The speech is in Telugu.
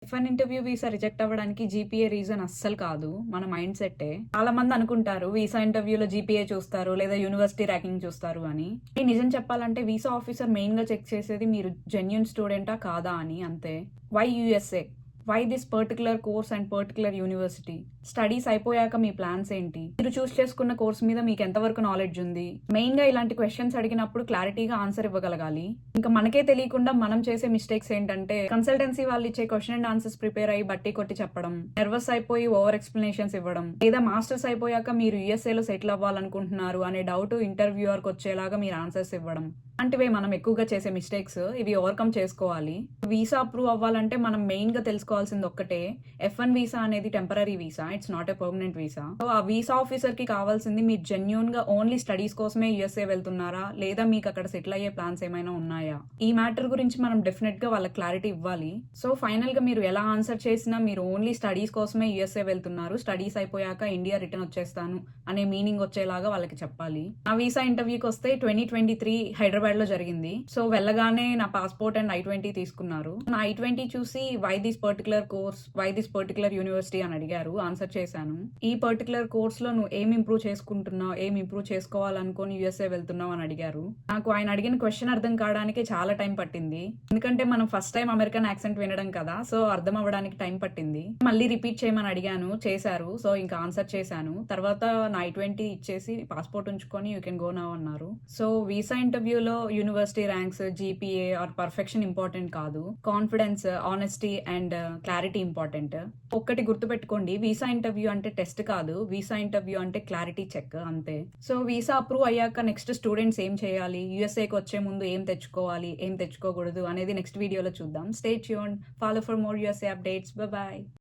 F1 ఇంటర్వ్యూ వీసా రిజెక్ట్ అవ్వడానికి జీపీఏ రీజన్ అస్సలు కాదు. మన మైండ్ సెట్టే. చాలా మంది అనుకుంటారు వీసా ఇంటర్వ్యూలో జీపీఏ చూస్తారు లేదా యూనివర్సిటీ ర్యాంకింగ్ చూస్తారు అని. ఈ నిజం చెప్పాలంటే వీసా ఆఫీసర్ మెయిన్ గా చెక్ చేసేది మీరు జెన్యూన్ స్టూడెంటా కాదా అని అంతే. Why USA? Why this particular course and particular university? Studies అయిపోయాక మీ ప్లాన్స్ ఏంటి? మీరు చూస్ చేసుకున్న కోర్స్ మీద మీకు ఎంతవరకు నాలెడ్జ్ ఉంది? మెయిన్ గా ఇలాంటి క్వశ్చన్స్ అడిగినప్పుడు క్లారిటీగా ఆన్సర్ ఇవ్వగలగాలి. ఇంకా మనకే తెలియకుండా మనం చేసే మిస్టేక్స్ ఏంటంటే కన్సల్టెన్సీ వాళ్ళు ఇచ్చే క్వశ్చన్ అండ్ ఆన్సర్స్ ప్రిపేర్ అయ్యి బట్టి కొట్టి చెప్పడం, నర్వస్ అయిపోయి ఓవర్ ఎక్స్ప్లెనేషన్స్ ఇవ్వడం, లేదా మాస్టర్స్ అయిపోయాక మీరు యూఎస్ఏలో సెటిల్ అవ్వాలనుకుంటున్నారు అనే డౌట్ ఇంటర్వ్యూయర్ కి వచ్చేలాగా మీరు ఆన్సర్స్ ఇవ్వడం లాంటివే మనం ఎక్కువగా చేసే మిస్టేక్స్. ఇవి ఓవర్కమ్ చేసుకోవాలి. వీసా అప్రూవ్ అవ్వాలంటే మనం మెయిన్ గా తెలుసుకోవాల్సింది ఒక్కటే, F1 వీసా అనేది temporary visa, it's not a permanent visa. So ఆ వీసా ఆఫీసర్ కి కావాల్సింది మీరు జెన్యూన్ గా ఓన్లీ స్టడీస్ కోసమే యూఎస్ఏ వెళ్తున్నారా లేదా మీకు అక్కడ సెటిల్ అయ్యే ప్లాన్స్ ఏమైనా ఉన్నాయా? ఈ మ్యాటర్ గురించి మనం డెఫినెట్ గా వాళ్ళకి క్లారిటీ ఇవ్వాలి. సో ఫైనల్ గా మీరు ఎలా ఆన్సర్ చేసినా మీరు ఓన్లీ స్టడీస్ కోసమే యూఎస్ఏ వెళ్తున్నారు, స్టడీస్ అయిపోయాక ఇండియా రిటర్న్ వచ్చేస్తాను అనే మీనింగ్ వచ్చేలాగా వాళ్ళకి చెప్పాలి. నా వీసా ఇంటర్వ్యూకి వస్తే 2023 హైదరాబాద్ లో జరిగింది. సో వెళ్ళగానే నా పాస్పోర్ట్ అండ్ I-20 తీసుకున్నారు. నా I-20 చూసి why this particular course, why this particular university అని అడిగారు. ఆన్సర్ చేశాను. ఈ పర్టికులర్ కోర్స్ లో నువ్వు ఏం ఇంప్రూవ్ చేసుకుంటున్నావు, ఏం ఇంప్రూవ్ చేసుకోవాలనుకొని యూఎస్ఏ వెళ్తున్నావు అని అడిగారు. నాకు ఆయన అడిగిన క్వశ్చన్ అర్థం కావడానికి చాలా టైం పట్టింది. ఎందుకంటే మనం ఫస్ట్ టైం అమెరికన్ యాక్సెంట్ వినడం కదా, సో అర్థం అవ్వడానికి టైం పట్టింది. మళ్ళీ రిపీట్ చేయమని అడిగాను, చేశారు. సో ఇంకా ఆన్సర్ చేశాను. తర్వాత నా I-20 ఇచ్చేసి పాస్పోర్ట్ ఉంచుకొని యూ కెన్ గో నౌ అన్నారు. సో వీసా ఇంటర్వ్యూలో university ranks, GPA or perfection important కాదు. Confidence, honesty and clarity important. ఒక్కటి గుర్తుపెట్టుకోండి, వీసా ఇంటర్వ్యూ అంటే టెస్ట్ కాదు, వీసా ఇంటర్వ్యూ అంటే క్లారిటీ చెక్ అంతే. సో వీసా అప్రూవ్ అయ్యాక నెక్స్ట్ స్టూడెంట్స్ ఏం చేయాలి, యూఎస్ఏకి వచ్చే ముందు ఏం తెచ్చుకోవాలి, ఏం తెచ్చుకోకూడదు అనేది నెక్స్ట్ వీడియోలో చూద్దాం. Stay tuned, follow for more USA updates. Bye bye.